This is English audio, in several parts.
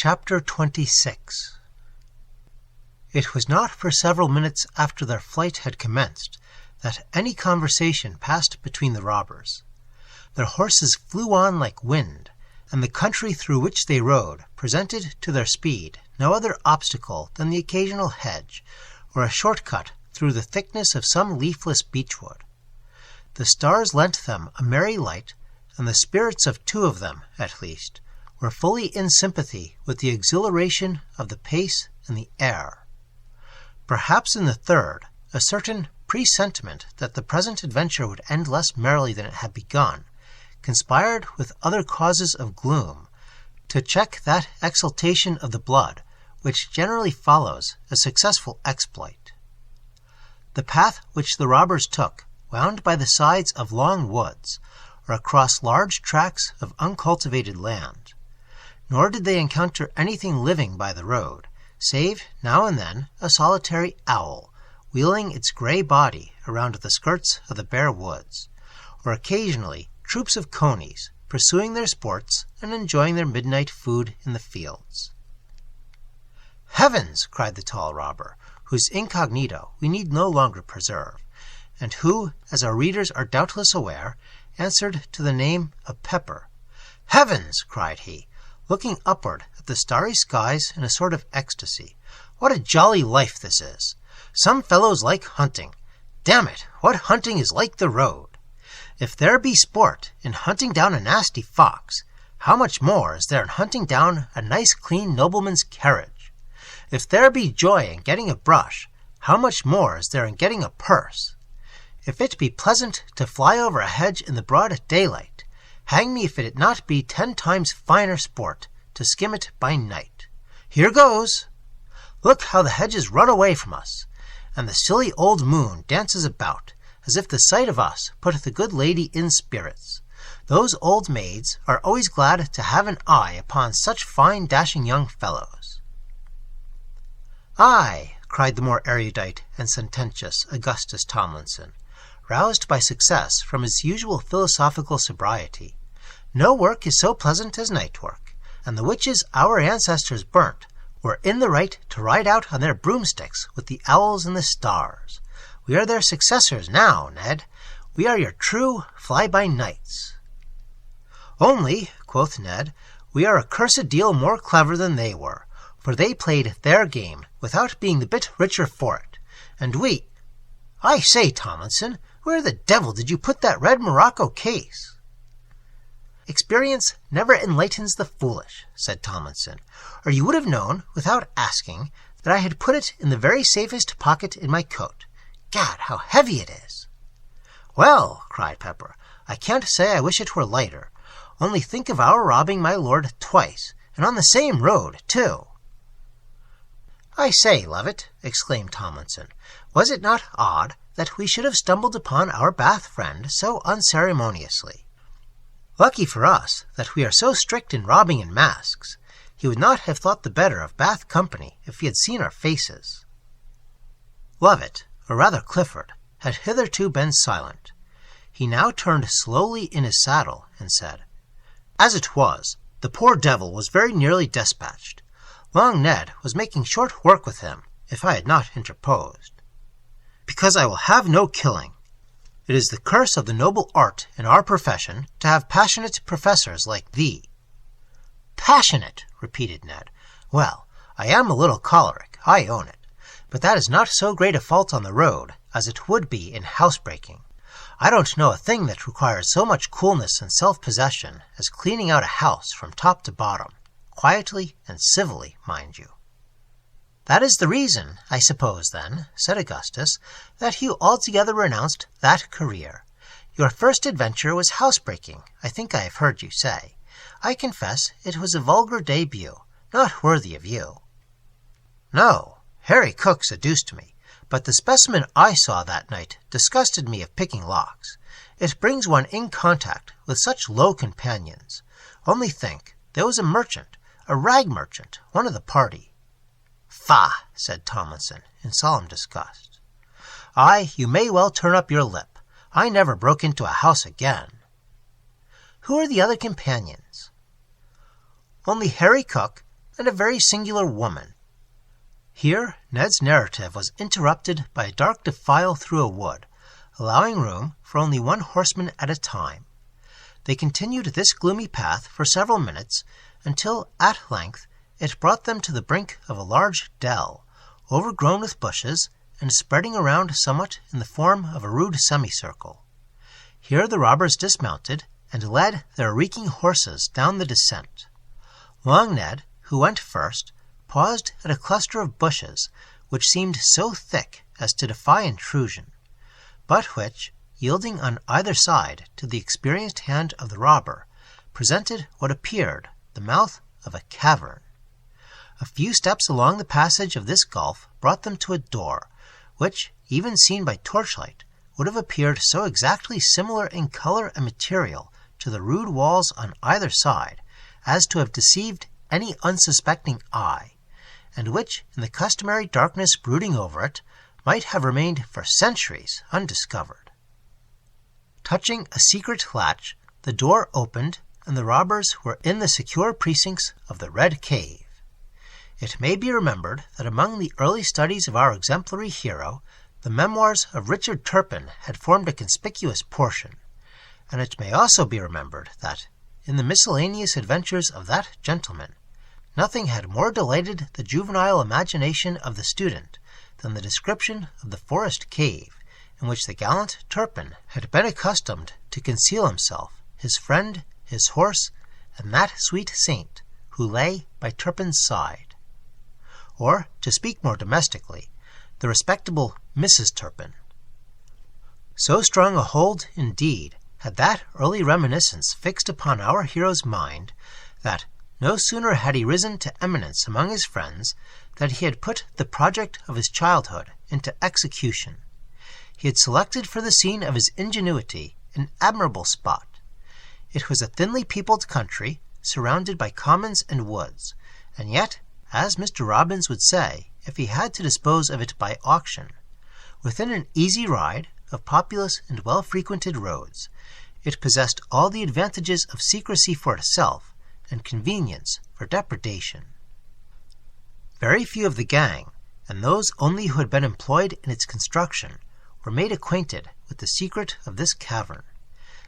Chapter 26. It was not for several minutes after their flight had commenced that any conversation passed between the robbers. Their horses flew on like wind, and the country through which they rode presented to their speed no other obstacle than the occasional hedge, or a short cut through the thickness of some leafless beechwood. The stars lent them a merry light, and the spirits of two of them, at least, were fully in sympathy with the exhilaration of the pace and the air. Perhaps in the third, a certain presentiment that the present adventure would end less merrily than it had begun, conspired with other causes of gloom to check that exultation of the blood which generally follows a successful exploit. The path which the robbers took wound by the sides of long woods, or across large tracts of uncultivated land. Nor did they encounter anything living by the road, save now and then a solitary owl, wheeling its gray body around the skirts of the bare woods, or occasionally troops of conies, pursuing their sports and enjoying their midnight food in the fields. "Heavens!" cried the tall robber, whose incognito we need no longer preserve, and who, as our readers are doubtless aware, answered to the name of Pepper. "Heavens!" cried he, looking upward at the starry skies in a sort of ecstasy. "What a jolly life this is! Some fellows like hunting. Damn it, what hunting is like the road! If there be sport in hunting down a nasty fox, how much more is there in hunting down a nice clean nobleman's carriage? If there be joy in getting a brush, how much more is there in getting a purse? If it be pleasant to fly over a hedge in the broad daylight, hang me if it not be 10 times finer sport to skim it by night. Here goes! Look how the hedges run away from us, and the silly old moon dances about, as if the sight of us put the good lady in spirits. Those old maids are always glad to have an eye upon such fine dashing young fellows." "Aye," cried the more erudite and sententious Augustus Tomlinson, roused by success from his usual philosophical sobriety, "no work is so pleasant as night work, and the witches our ancestors burnt were in the right to ride out on their broomsticks with the owls and the stars. We are their successors now, Ned. We are your true fly-by-nights." "Only," quoth Ned, "we are a cursed deal more clever than they were, for they played their game without being the bit richer for it, and we— I say, Tomlinson, where the devil did you put that red morocco case?" "Experience never enlightens the foolish," said Tomlinson, "or you would have known, without asking, that I had put it in the very safest pocket in my coat. Gad, how heavy it is!" "Well," cried Pepper, "I can't say I wish it were lighter. Only think of our robbing my lord twice, and on the same road, too." "I say, Levitt," exclaimed Tomlinson, "was it not odd that we should have stumbled upon our Bath friend so unceremoniously? Lucky for us that we are so strict in robbing in masks. He would not have thought the better of Bath company if he had seen our faces." Levitt, or rather Clifford, had hitherto been silent. He now turned slowly in his saddle and said, "As it was, the poor devil was very nearly despatched. Long Ned was making short work with him, if I had not interposed. Because I will have no killing. It is the curse of the noble art in our profession to have passionate professors like thee." "Passionate!" repeated Ned. "Well, I am a little choleric, I own it, but that is not so great a fault on the road as it would be in housebreaking. I don't know a thing that requires so much coolness and self-possession as cleaning out a house from top to bottom, quietly and civilly, mind you." "That is the reason, I suppose, then," said Augustus, "that you altogether renounced that career. Your first adventure was housebreaking, I think I have heard you say. I confess it was a vulgar debut, not worthy of you." "No, Harry Cook seduced me, but the specimen I saw that night disgusted me of picking locks. It brings one in contact with such low companions. Only think, there was a merchant, a rag merchant, one of the party." "Faugh!" said Tomlinson, in solemn disgust. "Aye, you may well turn up your lip. I never broke into a house again." "Who are the other companions?" "Only Harry Cook, and a very singular woman. Here Ned's narrative was interrupted by a dark defile through a wood, allowing room for only one horseman at a time. They continued this gloomy path for several minutes, until at length it brought them to the brink of a large dell, overgrown with bushes, and spreading around somewhat in the form of a rude semicircle. Here the robbers dismounted, and led their reeking horses down the descent. Long Ned, who went first, paused at a cluster of bushes which seemed so thick as to defy intrusion, but which, yielding on either side to the experienced hand of the robber, presented what appeared the mouth of a cavern. A few steps along the passage of this gulf brought them to a door, which, even seen by torchlight, would have appeared so exactly similar in color and material to the rude walls on either side as to have deceived any unsuspecting eye, and which, in the customary darkness brooding over it, might have remained for centuries undiscovered. Touching a secret latch, the door opened, and the robbers were in the secure precincts of the Red Cave. It may be remembered that among the early studies of our exemplary hero, the Memoirs of Richard Turpin had formed a conspicuous portion, and it may also be remembered that, in the miscellaneous adventures of that gentleman, nothing had more delighted the juvenile imagination of the student than the description of the forest cave in which the gallant Turpin had been accustomed to conceal himself, his friend, his horse, and that sweet saint who lay by Turpin's side. Or, to speak more domestically, the respectable Mrs. Turpin. So strong a hold, indeed, had that early reminiscence fixed upon our hero's mind, that no sooner had he risen to eminence among his friends than he had put the project of his childhood into execution. He had selected for the scene of his ingenuity an admirable spot. It was a thinly peopled country, surrounded by commons and woods, and yet, as Mr. Robbins would say, if he had to dispose of it by auction, within an easy ride of populous and well-frequented roads, it possessed all the advantages of secrecy for itself and convenience for depredation. Very few of the gang, and those only who had been employed in its construction, were made acquainted with the secret of this cavern,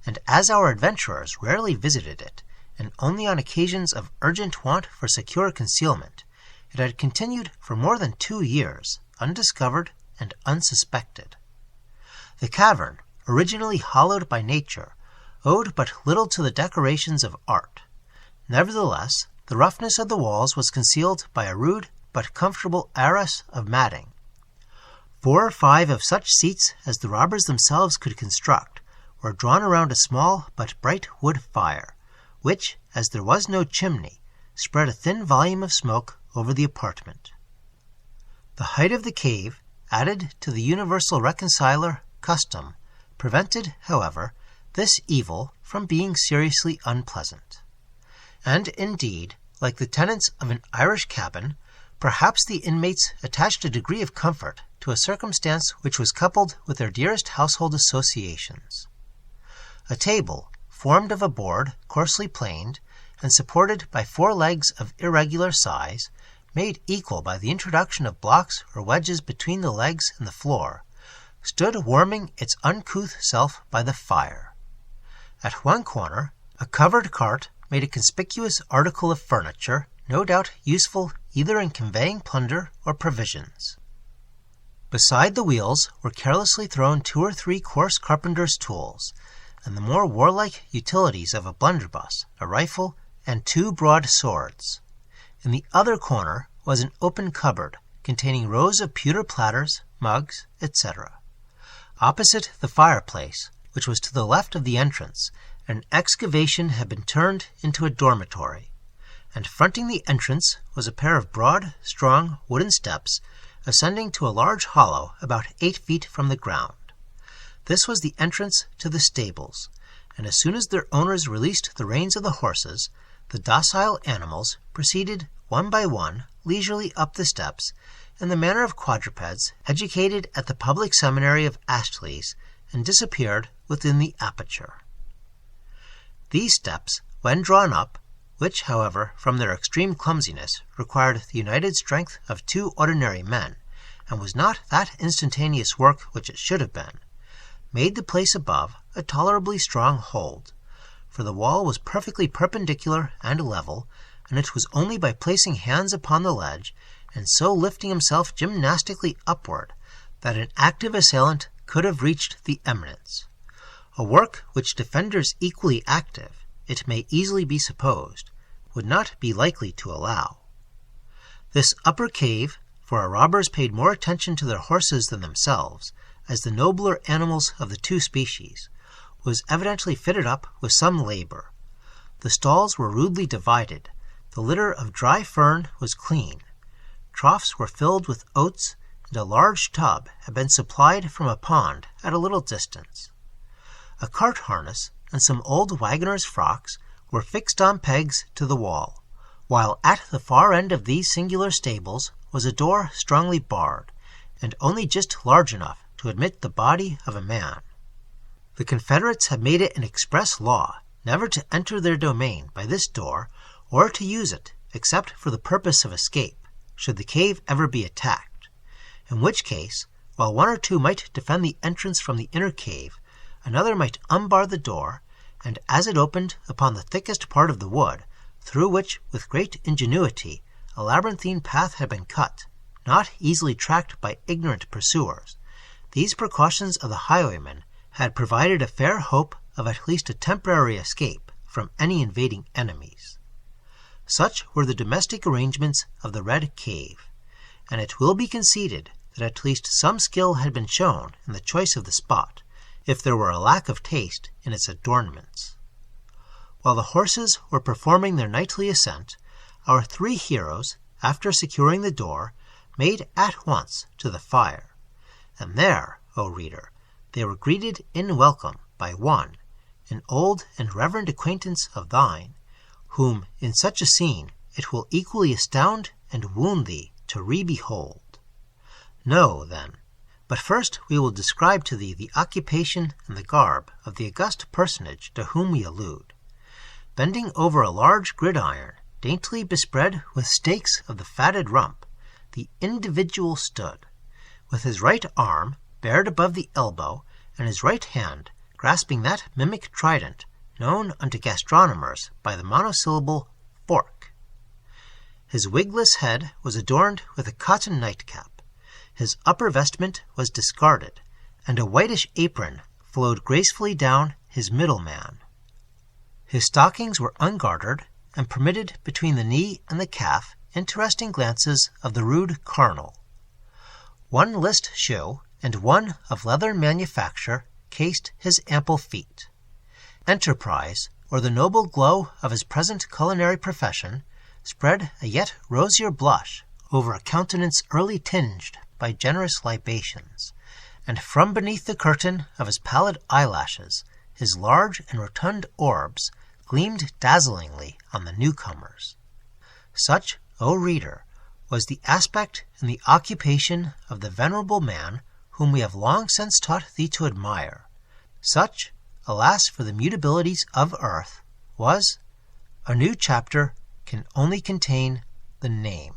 and as our adventurers rarely visited it, and only on occasions of urgent want for secure concealment, it had continued for more than 2 years, undiscovered and unsuspected. The cavern, originally hollowed by nature, owed but little to the decorations of art. Nevertheless, the roughness of the walls was concealed by a rude but comfortable arras of matting. 4 or 5 of such seats as the robbers themselves could construct were drawn around a small but bright wood fire, which, as there was no chimney, spread a thin volume of smoke over the apartment. The height of the cave, added to the universal reconciler, custom, prevented, however, this evil from being seriously unpleasant. And, indeed, like the tenants of an Irish cabin, perhaps the inmates attached a degree of comfort to a circumstance which was coupled with their dearest household associations. A table, formed of a board coarsely planed, and supported by 4 legs of irregular size, made equal by the introduction of blocks or wedges between the legs and the floor, stood warming its uncouth self by the fire. At one corner, a covered cart made a conspicuous article of furniture, no doubt useful either in conveying plunder or provisions. Beside the wheels were carelessly thrown 2 or 3 coarse carpenter's tools, and the more warlike utilities of a blunderbuss, a rifle, and 2 broad swords. In the other corner was an open cupboard containing rows of pewter platters, mugs, etc. Opposite the fireplace, which was to the left of the entrance, an excavation had been turned into a dormitory, and fronting the entrance was a pair of broad, strong wooden steps ascending to a large hollow about 8 feet from the ground. This was the entrance to the stables, and as soon as their owners released the reins of the horses, the docile animals proceeded one by one leisurely up the steps in the manner of quadrupeds educated at the public seminary of Astley's, and disappeared within the aperture. These steps, when drawn up, which, however, from their extreme clumsiness, required the united strength of 2 ordinary men, and was not that instantaneous work which it should have been, made the place above a tolerably strong hold, for the wall was perfectly perpendicular and level, and it was only by placing hands upon the ledge, and so lifting himself gymnastically upward, that an active assailant could have reached the eminence, a work which defenders equally active, it may easily be supposed, would not be likely to allow. This upper cave, for our robbers paid more attention to their horses than themselves, as the nobler animals of the 2 species, was evidently fitted up with some labor. The stalls were rudely divided, the litter of dry fern was clean, troughs were filled with oats, and a large tub had been supplied from a pond at a little distance. A cart harness and some old wagoners' frocks were fixed on pegs to the wall, while at the far end of these singular stables was a door strongly barred, and only just large enough to admit the body of a man. The Confederates had made it an express law never to enter their domain by this door, or to use it except for the purpose of escape, should the cave ever be attacked, in which case, while 1 or 2 might defend the entrance from the inner cave, another might unbar the door, and as it opened upon the thickest part of the wood, through which with great ingenuity a labyrinthine path had been cut, not easily tracked by ignorant pursuers, these precautions of the highwayman had provided a fair hope of at least a temporary escape from any invading enemies. Such were the domestic arrangements of the Red Cave, and it will be conceded that at least some skill had been shown in the choice of the spot, if there were a lack of taste in its adornments. While the horses were performing their nightly ascent, our 3 heroes, after securing the door, made at once to the fire, and there, O reader, they were greeted in welcome by one, an old and reverend acquaintance of thine, whom in such a scene it will equally astound and wound thee to re-behold. Know, then, but first we will describe to thee the occupation and the garb of the august personage to whom we allude. Bending over a large gridiron, daintily bespread with steaks of the fatted rump, the individual stood, with his right arm bared above the elbow, and his right hand grasping that mimic trident known unto gastronomers by the monosyllable fork. His wigless head was adorned with a cotton nightcap, his upper vestment was discarded, and a whitish apron flowed gracefully down his middle man. His stockings were ungartered, and permitted between the knee and the calf interesting glances of the rude carnal. 1 list shoe and 1 of leather manufacture cased his ample feet. Enterprise, or the noble glow of his present culinary profession, spread a yet rosier blush over a countenance early tinged by generous libations, and from beneath the curtain of his pallid eyelashes, his large and rotund orbs gleamed dazzlingly on the newcomers. Such, O reader, was the aspect and the occupation of the venerable man whom we have long since taught thee to admire. Such, alas for the mutabilities of earth, was. A new chapter can only contain the name.